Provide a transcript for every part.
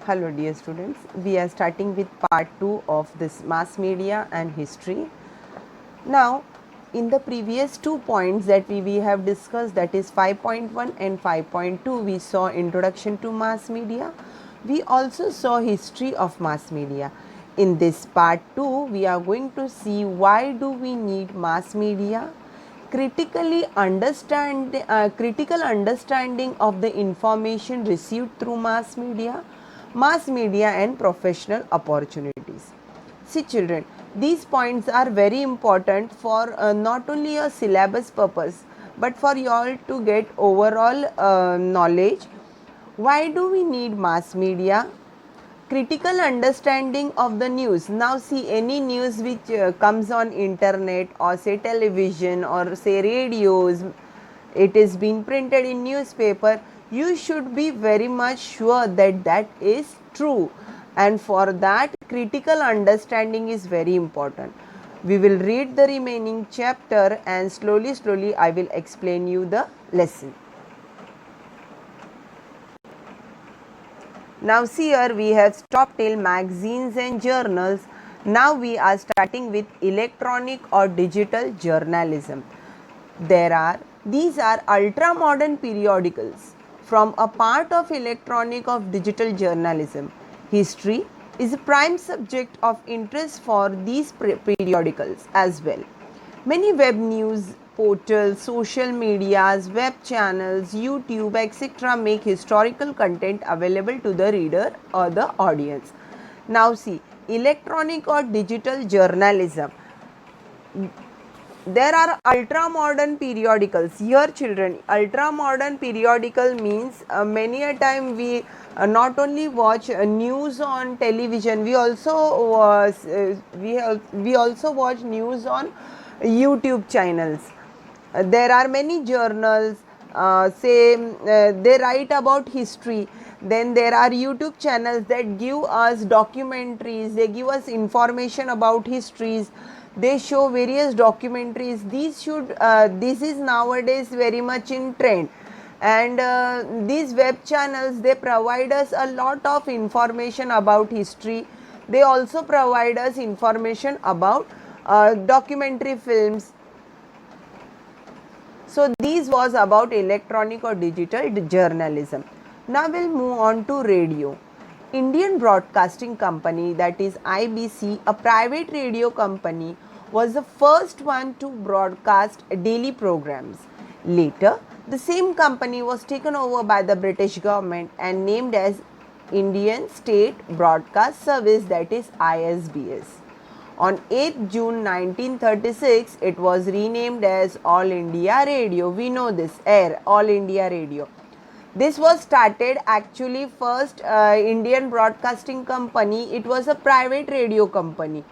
Hello dear students, we are starting with part 2 of this mass media and history. Now in the previous 2 points that we have discussed, that is 5.1 and 5.2, we saw introduction to mass media. We also saw history of mass media. In this part 2 we are going to see why do we need mass media, critical understanding of the information received through mass media and professional opportunities. See children, these points are very important for not only a syllabus purpose but for you all to get overall knowledge. Why do we need mass media? Critical understanding of the news. Now see, any news which comes on internet or say television or say radios, it is being printed in newspaper, you should be very much sure that that is true, and for that critical understanding is very important. We will read the remaining chapter and slowly I will explain you the lesson. Now see here, we have stopped till magazines and journals. Now we are starting with electronic or digital journalism. These are ultra modern periodicals from a part of electronic of digital journalism. History is a prime subject of interest for these periodicals as well. Many web news portals, social medias, web channels, YouTube, etc. make historical content available to the reader or the audience. Now see, electronic or digital journalism. There are ultra modern periodicals. Here children, ultra modern periodical means many a time we not only watch news on television, we also we also watch news on YouTube channels. There are many journals, they write about history. Then there are YouTube channels that give us documentaries, they give us information about histories, they show various documentaries. This is nowadays very much in trend, and these web channels, they provide us a lot of information about history. They also provide us information about documentary films. So these was about electronic or digital journalism. Now we'll move on to radio. Indian Broadcasting Company, that is IBC, a private radio company, was the first one to broadcast daily programs. Later, the same company was taken over by the British government and named as Indian State Broadcast Service, that is ISBS. On 8th June 1936, it was renamed as All India Radio. We know this, AIR, All India Radio. This was started actually first Indian Broadcasting Company. It was a private radio company,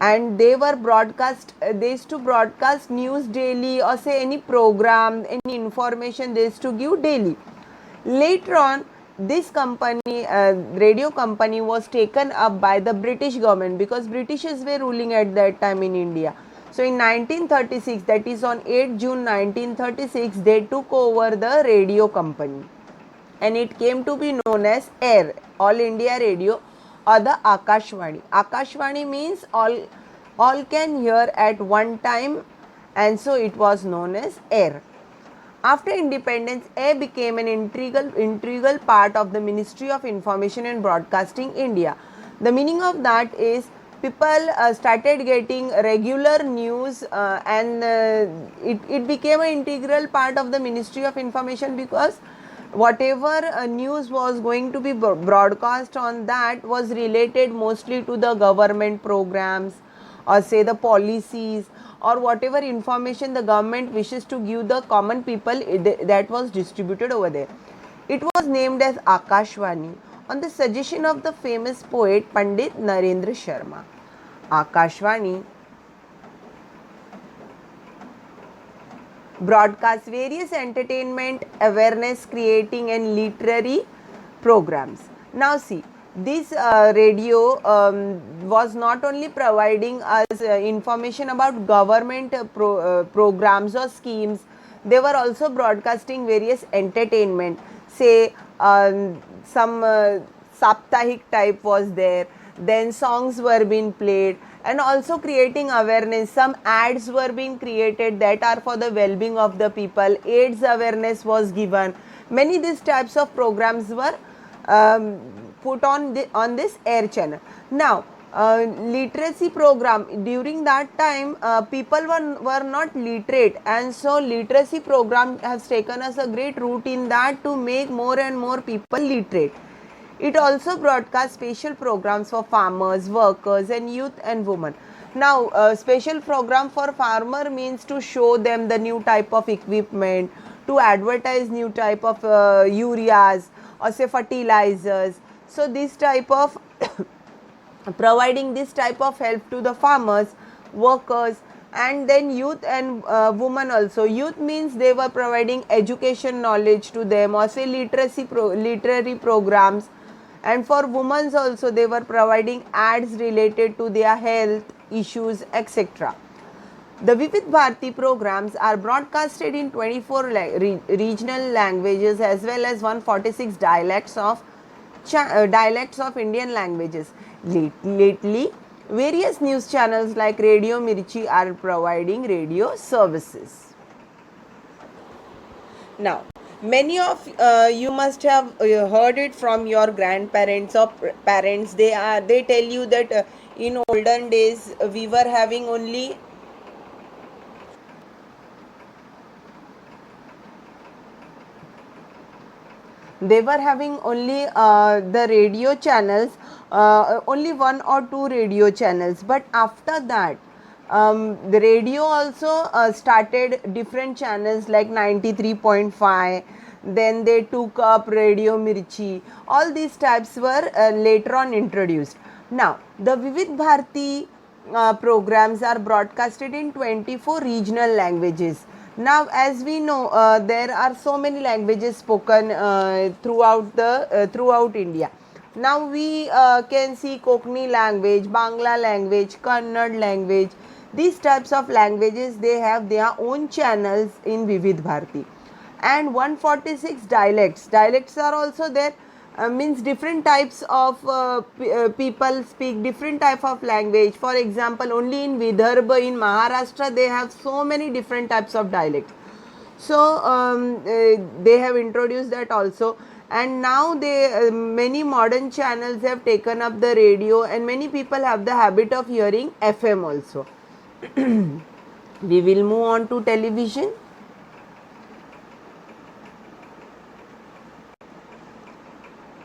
and they used to broadcast news daily, or say any program, any information they used to give daily. Later on, this radio company was taken up by the British government, because Britishers were ruling at that time in India. So in 1936, that is on 8 June 1936, they took over the radio company, and it came to be known as AIR, All India Radio, or the Akashvani. Akashvani means all can hear at one time, and so it was known as AIR. After independence, AIR became an integral part of the Ministry of Information and Broadcasting, India. The meaning of that is people started getting regular news, and it became an integral part of the Ministry of Information, because whatever news was going to be broadcast on that was related mostly to the government programs, or say the policies, or whatever information the government wishes to give the common people, that was distributed over there. It was named as Akashvani on the suggestion of the famous poet Pandit Narendra Sharma. Akashvani broadcasts various entertainment, awareness creating and literary programs. Now see, this radio was not only providing us information about government programs or schemes, they were also broadcasting various entertainment, say some Saptahik type was there, then songs were being played, and also creating awareness. Some ads were being created that are for the well-being of the people. AIDS awareness was given. Many these types of programs were put on this air channel. Now literacy program, during that time people were not literate, and so literacy program has taken us a great route in that to make more and more people literate. It also broadcasts special programs for farmers, workers, and youth and women. Now, special program for farmer means to show them the new type of equipment, to advertise new type of ureas or say fertilizers. So, this type of providing this type of help to the farmers, workers, and then youth and women also. Youth means they were providing education knowledge to them, or say literary programs, and for women also they were providing ads related to their health issues, etc. The Vivid Bharati programs are broadcasted in 24 regional languages as well as 146 dialects of Indian languages. Lately, various news channels like Radio Mirchi are providing radio services. Now, many of you must have heard it from your grandparents or parents. They tell you that in olden days we were having only the radio channels, only one or two radio channels. But after that, the radio also started different channels like 93.5. Then they took up Radio Mirchi. All these types were later on introduced. Now, the Vivid Bharati programs are broadcasted in 24 regional languages. Now, as we know, there are so many languages spoken throughout India. Now we can see Konkani language, Bangla language, Kannada language. These types of languages, they have their own channels in Vivid Bharati. And 146 dialects. Dialects are also there. Means different types of people speak different type of language. For example, only in Vidarbha in Maharashtra they have so many different types of dialects. So they have introduced that also, and now many modern channels have taken up the radio, and many people have the habit of hearing FM also. We will move on to television.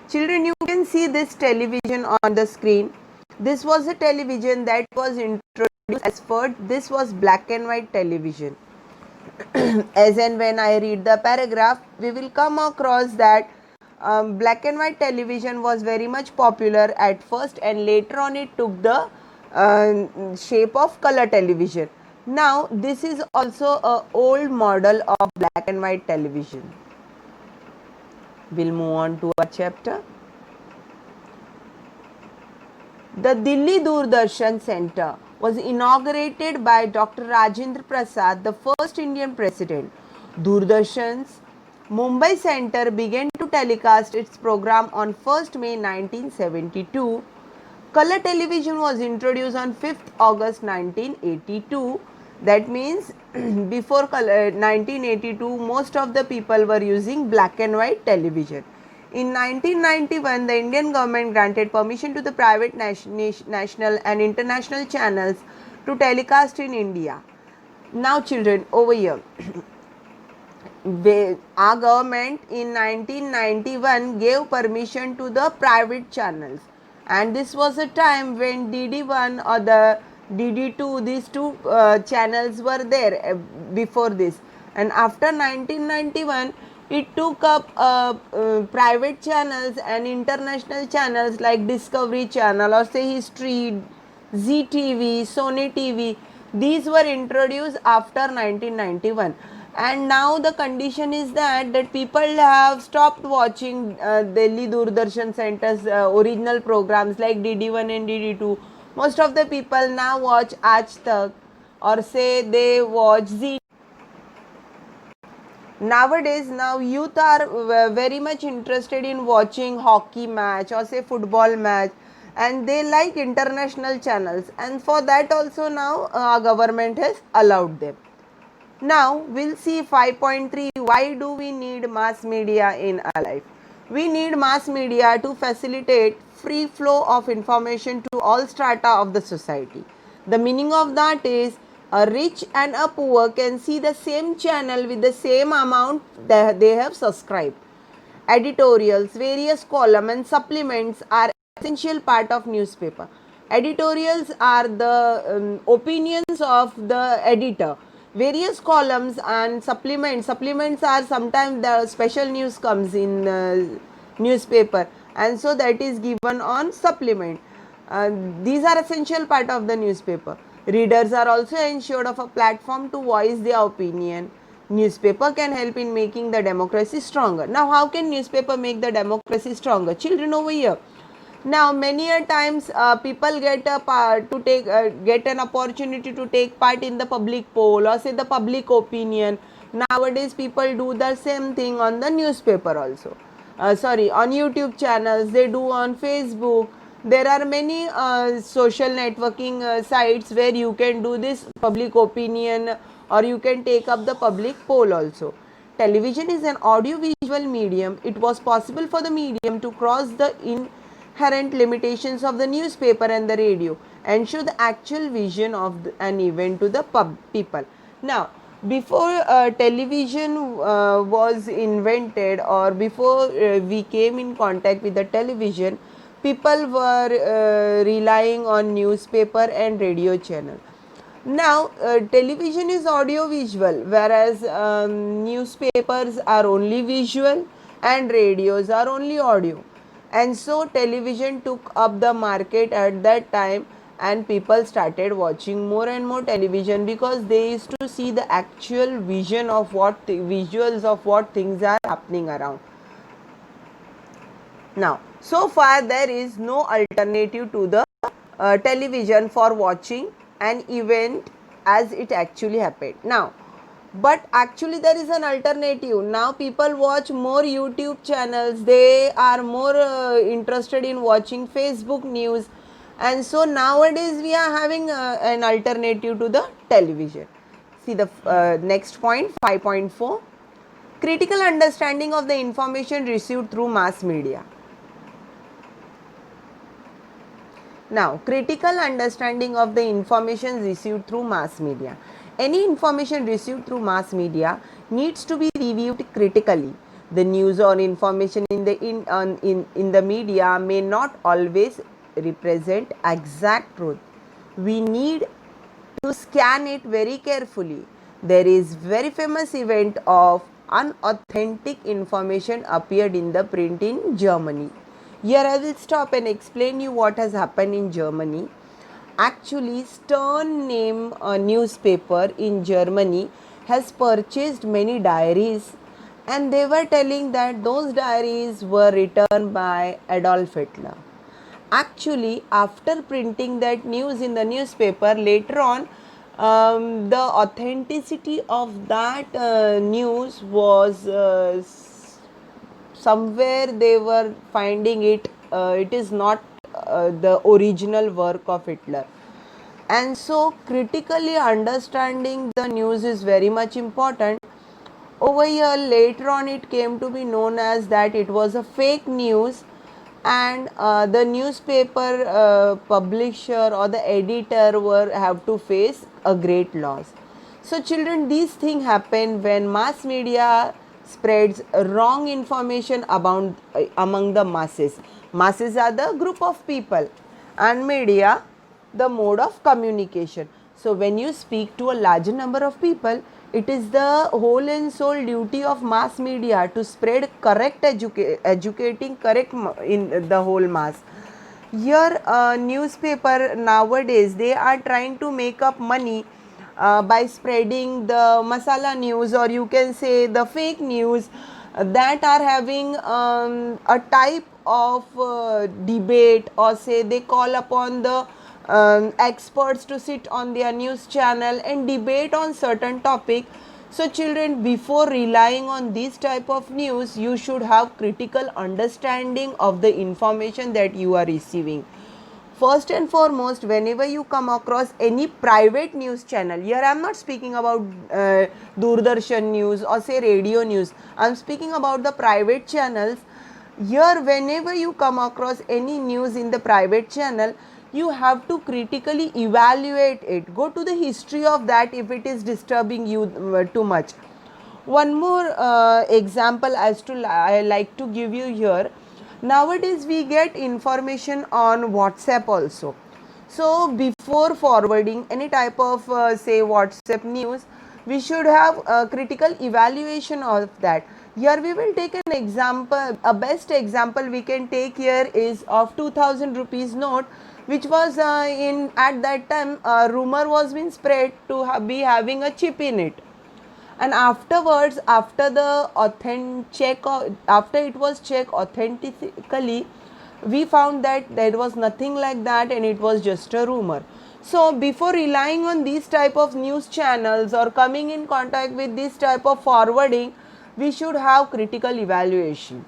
Children, you can see this television on the screen. This was a television that was introduced as first. This was black and white television. As and when I read the paragraph, we will come across that black and white television was very much popular at first, and later on it took the shape of color television. Now, this is also an old model of black and white television. We'll move on to our chapter. The Delhi Doordarshan Center was inaugurated by Dr. Rajendra Prasad, the first Indian president. Doordarshan's Mumbai Center began to telecast its program on 1st May 1972. Color television was introduced on 5th August 1982. That means before 1982, most of the people were using black and white television. In 1991, the Indian government granted permission to the private national and international channels to telecast in India. Now, children, over here, our government in 1991 gave permission to the private channels, and this was a time when DD1 or the DD2, these two channels were there before this, and after 1991 it took up private channels and international channels like Discovery Channel or say History, Zee TV, Sony TV. These were introduced after 1991, and now the condition is that people have stopped watching Delhi Doordarshan Center's original programs like DD1 and DD2. Most of the people now watch Aaj Tak, or say they watch Zee. Nowadays, now youth are very much interested in watching hockey match or say football match, and they like international channels, and for that also now government has allowed them. Now we'll see 5.3, why do we need mass media in our life? We need mass media to facilitate free flow of information to all strata of the society. The meaning of that is a rich and a poor can see the same channel with the same amount that they have subscribed. Editorials, various columns and supplements are essential part of newspaper. Editorials are the opinions of the editor. Various columns and supplements are sometimes the special news comes in newspaper, and so that is given on supplement. These are essential part of the newspaper. Readers are also ensured of a platform to voice their opinion. Newspaper can help in making the democracy stronger. Now, how can newspaper make the democracy stronger? Children over here. Now, many a times people get a part to take get an opportunity to take part in the public poll or say the public opinion. Nowadays, people do the same thing on the newspaper also. On YouTube channels, they do on Facebook. There are many social networking sites where you can do this public opinion, or you can take up the public poll also. Television is an audio-visual medium. It was possible for the medium to cross the inherent limitations of the newspaper and the radio and show the actual vision of an event to the people. Now, before television was invented, or before we came in contact with the television, people were relying on newspaper and radio channel. Now, television is audio visual, whereas newspapers are only visual and radios are only audio. And so, television took up the market at that time, and people started watching more and more television because they used to see the actual vision of what visuals of what things are happening around. Now, so far there is no alternative to the television for watching an event as it actually happened. Now, but actually there is an alternative. Now people watch more YouTube channels. They are more interested in watching Facebook news, and so nowadays we are having an alternative to the television. See the next point, 5.4. Critical understanding of the information received through mass media. Now, critical understanding of the information received through mass media. Any information received through mass media needs to be reviewed critically. The news or information in the media may not always represent exact truth. We need to scan it very carefully. There is very famous event of unauthentic information appeared in the print in Germany. Here I will stop and explain you what has happened in Germany. Actually, Stern name newspaper in Germany has purchased many diaries, and they were telling that those diaries were written by Adolf Hitler. Actually, after printing that news in the newspaper, later on the authenticity of that news was somewhere they were finding it is not the original work of Hitler. And so critically understanding the news is very much important. Over here later on it came to be known as that it was a fake news, and the newspaper publisher or the editor have to face a great loss. So children, these things happen when mass media spreads wrong information among the masses. Masses are the group of people, and media the mode of communication. So when you speak to a larger number of people, it is the whole and sole duty of mass media to spread correct educating correct in the whole mass. Here newspaper nowadays they are trying to make up money by spreading the masala news, or you can say the fake news that are having a type of debate, or say they call upon the experts to sit on their news channel and debate on certain topic. So children, before relying on this type of news, you should have critical understanding of the information that you are receiving. First and foremost, whenever you come across any private news channel, here I am not speaking about Doordarshan news or say radio news, I am speaking about the private channels. Here, whenever you come across any news in the private channel, you have to critically evaluate it. Go to the history of that if it is disturbing you too much. One more example as to I like to give you here. Nowadays we get information on WhatsApp also. So before forwarding any type of say WhatsApp news, we should have a critical evaluation of that. Here we will take an example. A best example we can take here is of 2000 rupees note, which was in at that time rumor was being spread to be having a chip in it, and afterwards, after the after it was checked authentically, we found that there was nothing like that and it was just a rumor. So before relying on these type of news channels or coming in contact with this type of forwarding, we should have critical evaluation.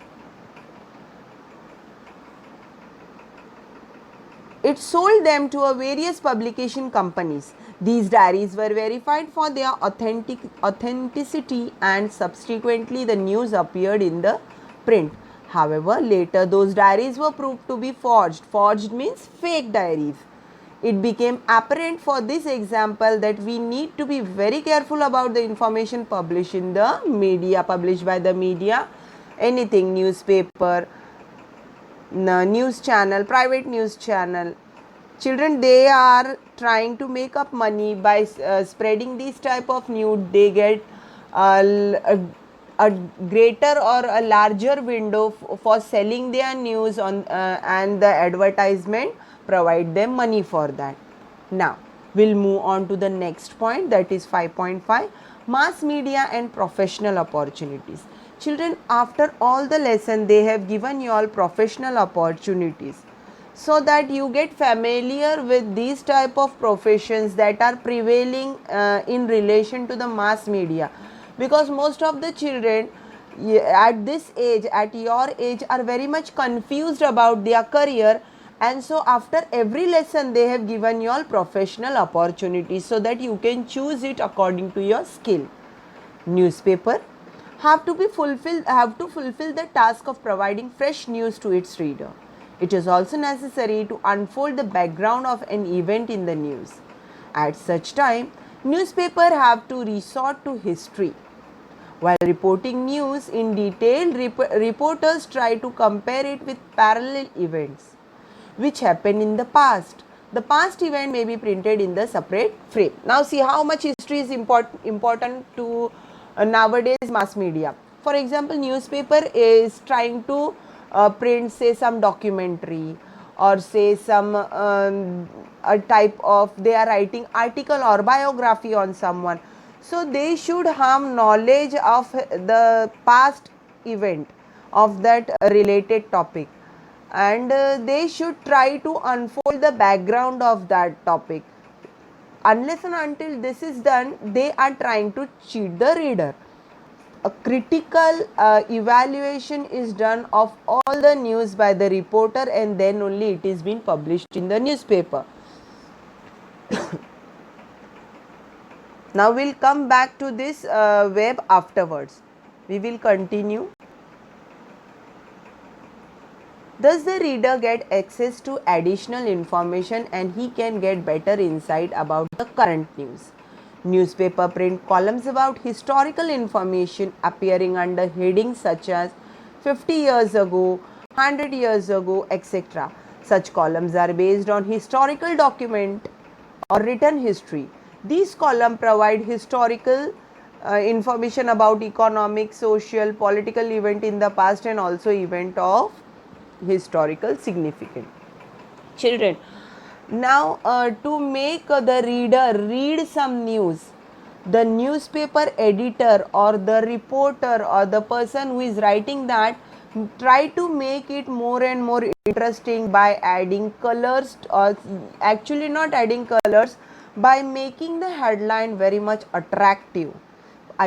It sold them to a various publication companies. These diaries were verified for their authenticity and subsequently the news appeared in the print. However, later those diaries were proved to be forged. Forged means fake diaries. It became apparent for this example that we need to be very careful about the information published in the media, published by the media, anything, newspaper, news channel, private news channel. Children, they are trying to make up money by spreading these type of news. They get a greater or a larger window for selling their news on and the advertisement provide them money for that. Now we'll move on to the next point, that is 5.5, mass media and professional opportunities. Children, after all the lesson they have given you all professional opportunities, so that you get familiar with these type of professions that are prevailing in relation to the mass media, because most of the children at this age, at your age, are very much confused about their career, and so after every lesson they have given you all professional opportunities so that you can choose it according to your skill. Newspaper have to fulfill the task of providing fresh news to its reader. It is also necessary to unfold the background of an event in the news. At such time, newspaper have to resort to history. While reporting news in detail, reporters try to compare it with parallel events which happened in the past. The past event may be printed in the separate frame. Now see how much history is important to nowadays mass media. For example, newspaper is trying to print say some documentary or say some a type of, they are writing article or biography on someone. So they should have knowledge of the past event of that related topic, and they should try to unfold the background of that topic. Unless and until this is done, they are trying to cheat the reader. A critical evaluation is done of all the news by the reporter, and then only it is being published in the newspaper. Now we'll come back to this web afterwards. We will continue. Thus the reader get access to additional information and he can get better insight about the current news. Newspaper print columns about historical information appearing under headings such as 50 years ago, 100 years ago, etc. Such columns are based on historical document or written history. These columns provide historical information about economic, social, political event in the past and also event of historical significance. Children, now to make the reader read some news, the newspaper editor or the reporter or the person who is writing that try to make it more and more interesting by adding colors, or actually not adding colors, by making the headline very much attractive.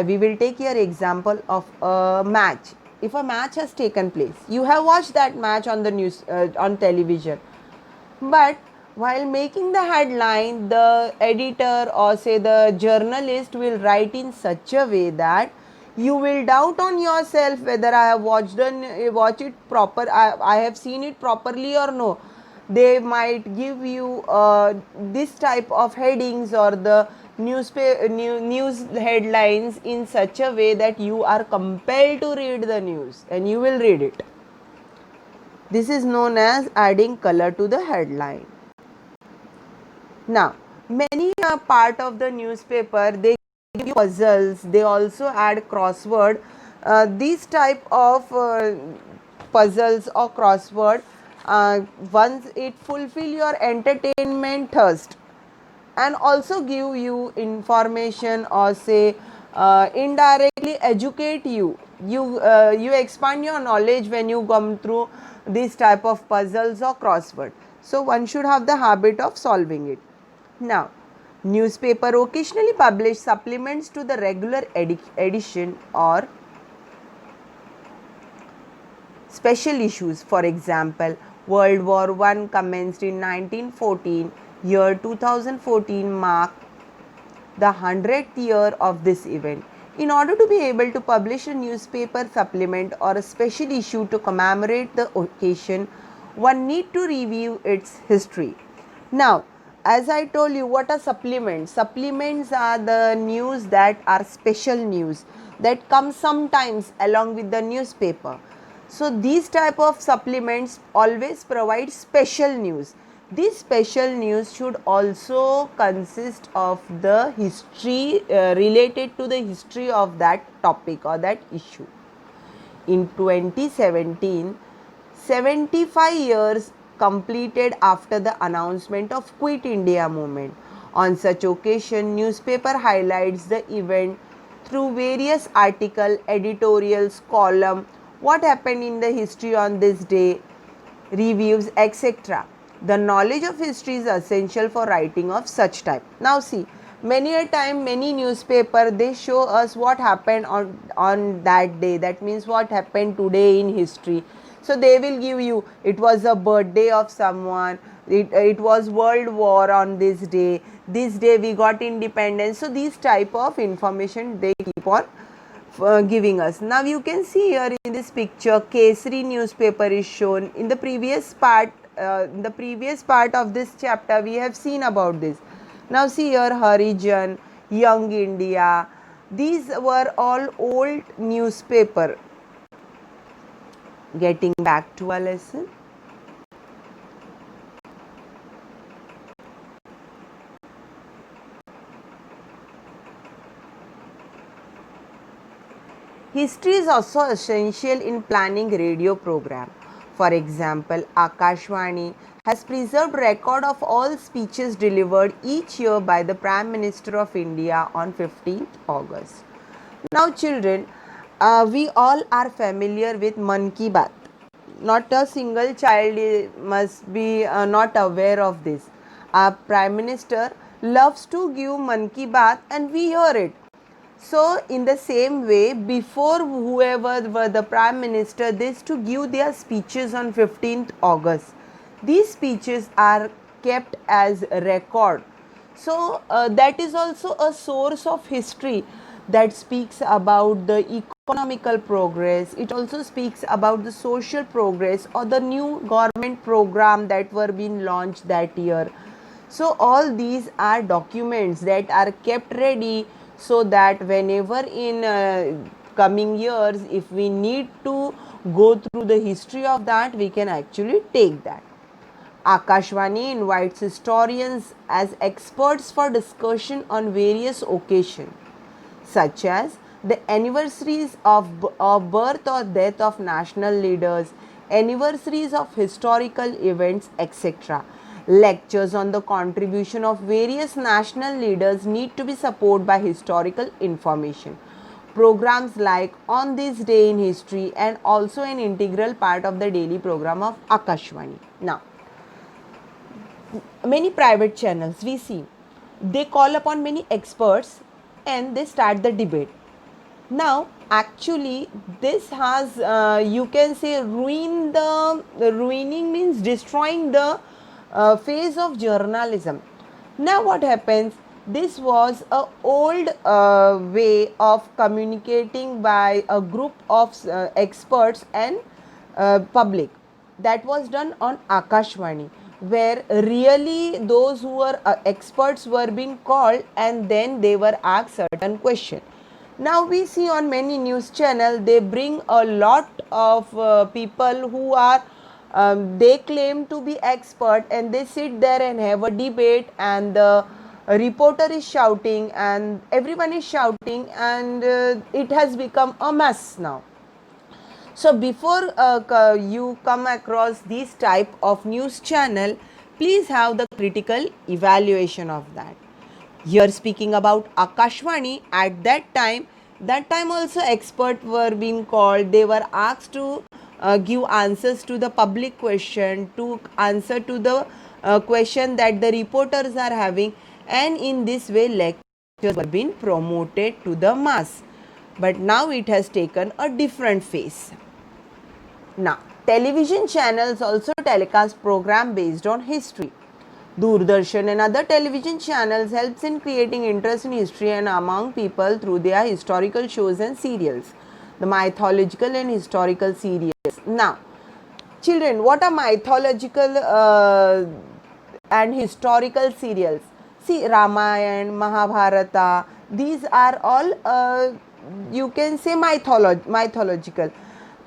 we will take here example of a match. If a match has taken place, you have watched that match on the news, on television, but while making the headline, the editor or say the journalist will write in such a way that you will doubt on yourself whether I have watch it proper, I have seen it properly or no. They might give you this type of headings or the news headlines in such a way that you are compelled to read the news and you will read it. This is known as adding color to the headline. Now, many part of the newspaper, they give you puzzles, they also add crossword. These type of puzzles or crossword, once it fulfill your entertainment thirst and also give you information or say indirectly educate you. You expand your knowledge when you come through this type of puzzles or crossword. So one should have the habit of solving it. Now, newspaper occasionally publish supplements to the regular edition or special issues. For example, World War I commenced in 1914. Year 2014 marked the 100th year of this event. In order to be able to publish a newspaper supplement or a special issue to commemorate the occasion, one need to review its history. Now, as I told you, what are supplements? Supplements are the news that are special news that come sometimes along with the newspaper. So these type of supplements always provide special news. This special news should also consist of the history related to the history of that topic or that issue. In 2017, 75 years completed after the announcement of Quit India movement. On such occasion, newspaper highlights the event through various articles, editorials, column, what happened in the history on this day, reviews, etc. The knowledge of history is essential for writing of such type. Now see, many a time many newspaper they show us what happened on that day. That means what happened today in history. So they will give you, it was a birthday of someone, it was World War on this day we got independence. So these type of information they keep on giving us. Now you can see here in this picture, Kesari newspaper is shown. In the previous part of this chapter, we have seen about this. Now see here, Harijan, Young India. These were all old newspaper. Getting back to our lesson. History is also essential in planning radio program. For example, Akashvani has preserved record of all speeches delivered each year by the Prime Minister of India on 15th August. Now children, we all are familiar with Mann Ki Baat. Not a single child must be not aware of this. Our Prime Minister loves to give Mann Ki Baat and we hear it. So in the same way, before whoever were the Prime Minister, they used to give their speeches on 15th August. These speeches are kept as record. So that is also a source of history that speaks about the economical progress. It also speaks about the social progress or the new government program that were being launched that year. So all these are documents that are kept ready so that whenever in coming years, if we need to go through the history of that, we can actually take that. Akashvani invites historians as experts for discussion on various occasions, such as the anniversaries of birth or death of national leaders, anniversaries of historical events, etc. Lectures on the contribution of various national leaders need to be supported by historical information. Programs like On This Day in History and also an integral part of the daily program of Akashvani. Now, many private channels we see, they call upon many experts and they start the debate. Now, actually, this has you can say ruining means destroying the phase of journalism. Now, what happens? This was a old way of communicating by a group of experts and public. That was done on Akashvani, where really those who were experts were being called and then they were asked certain questions. Now we see on many news channels they bring a lot of people who are they claim to be expert and they sit there and have a debate, and the reporter is shouting and everyone is shouting, and it has become a mess now. So before you come across these type of news channel, please have the critical evaluation of that. Here speaking about Akashvani, at that time also experts were being called. They were asked to give answers to the public question, to answer to the question that the reporters are having, and in this way lectures were being promoted to the mass. But now it has taken a different phase. Now, television channels also telecast program based on history. Doordarshan and other television channels helps in creating interest in history and among people through their historical shows and serials. The mythological and historical serials. Now, children, what are mythological and historical serials? See, Ramayana, Mahabharata, these are all you can say mythological,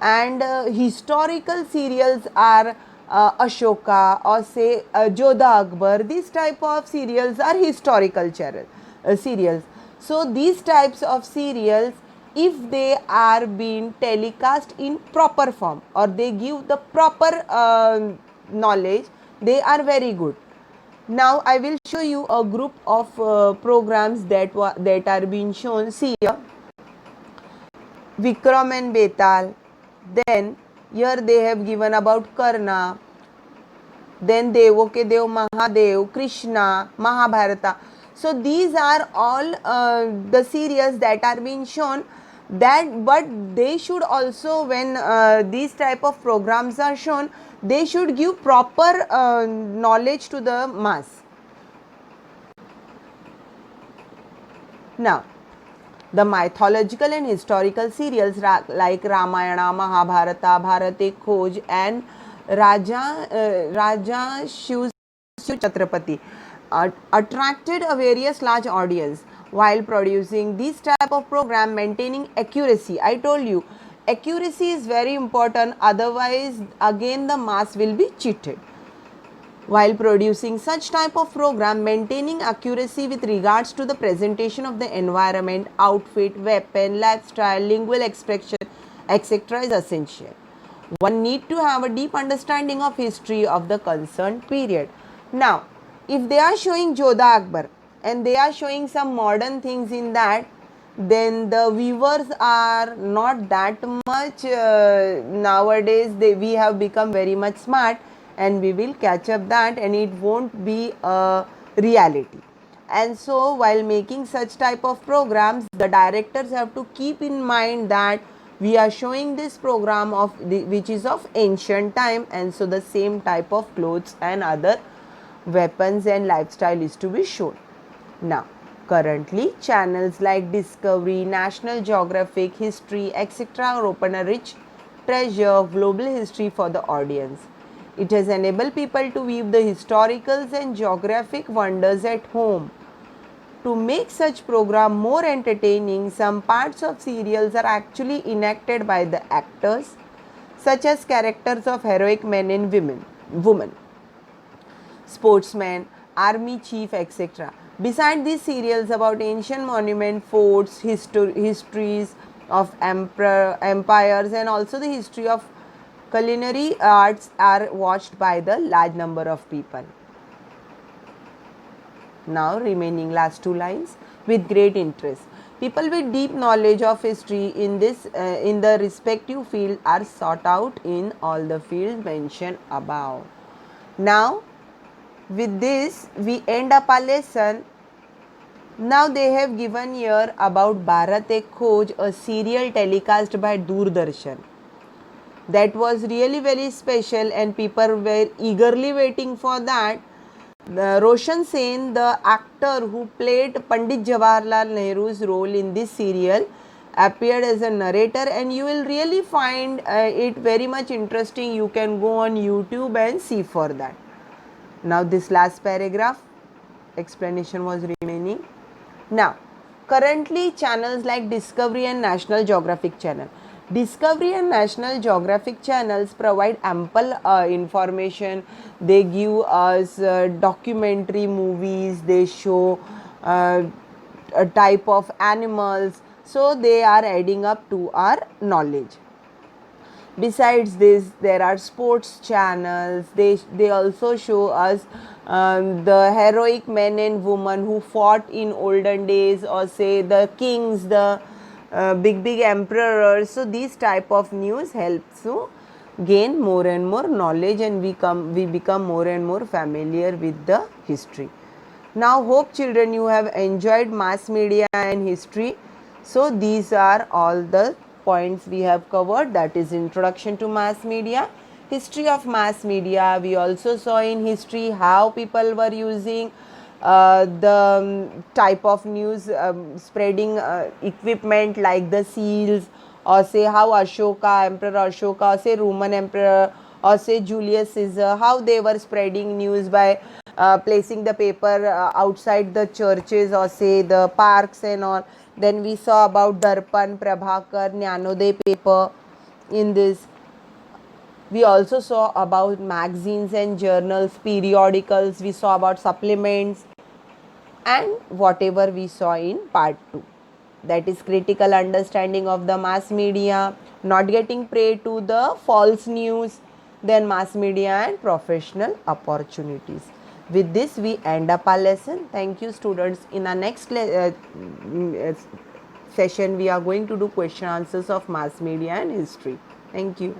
and historical serials are Ashoka or say Jodha Akbar. These type of serials are historical serials. So these types of serials, if they are being telecast in proper form or they give the proper knowledge, they are very good. Now I will show you a group of programs that are being shown. See here, Vikram and Betal. Then here they have given about Karna. Then Devoke Dev Mahadev, Krishna, Mahabharata. So these are all the serials that are being shown. That, but they should also, when these type of programs are shown, they should give proper knowledge to the mass. Now, the mythological and historical serials like Ramayana, Mahabharata, Bharate Khoj and Raja Shiv Chhatrapati attracted a various large audience while producing this type of program, maintaining accuracy. I told you, accuracy is very important, otherwise again the mass will be cheated. While producing such type of program, maintaining accuracy with regards to the presentation of the environment, outfit, weapon, lifestyle, lingual expression, etc. is essential. One need to have a deep understanding of history of the concerned period. Now, if they are showing Jodha Akbar and they are showing some modern things in that, then the viewers are not that much nowadays. We have become very much smart and we will catch up that, and it won't be a reality. And so while making such type of programs, the directors have to keep in mind that we are showing this program of which is of ancient time, and so the same type of clothes and other weapons and lifestyle is to be shown. Now, currently channels like Discovery, National Geographic, History, etc. open a rich treasure of global history for the audience. It has enabled people to view the historicals and geographic wonders at home. To make such program more entertaining, some parts of serials are actually enacted by the actors, such as characters of heroic men and women, sportsmen, army chief, etc. Besides these serials about ancient monument, forts, histories of empires, and also the history of culinary arts are watched by the large number of people. Now, remaining last two lines, with great interest. People with deep knowledge of history in the respective field are sought out in all the fields mentioned above. Now, with this, we end up our lesson. Now they have given here about Bharat Ek Khoj, a serial telecast by Doordarshan. That was really very special and people were eagerly waiting for that. Roshan Sen, the actor who played Pandit Jawaharlal Nehru's role in this serial, appeared as a narrator, and you will really find it very much interesting. You can go on YouTube and see for that. Now this last paragraph, explanation was remaining. Now, currently channels like Discovery and National Geographic Channel. Discovery and National Geographic channels provide ample information. They give us documentary movies, they show a type of animals. So, they are adding up to our knowledge. Besides this, there are sports channels. They also show us the heroic men and women who fought in olden days, or say the kings, the big emperors. So these type of news helps to gain more and more knowledge, and we become more and more familiar with the history. Now hope children you have enjoyed mass media and history. So these are all the points we have covered, that is introduction to mass media, history of mass media. We also saw in history how people were using the type of news spreading equipment like the seals, or say how Ashoka, Emperor Ashoka, or say Roman Emperor, or say Julius Caesar, how they were spreading news by placing the paper outside the churches, or say the parks and all. Then we saw about Darpan, Prabhakar, Jnanoday paper in this. We also saw about magazines and journals, periodicals. We saw about supplements and whatever we saw in part 2. That is critical understanding of the mass media, not getting prey to the false news, then mass media and professional opportunities. With this, we end up our lesson. Thank you, students. In our next session, we are going to do question answers of mass media and history. Thank you.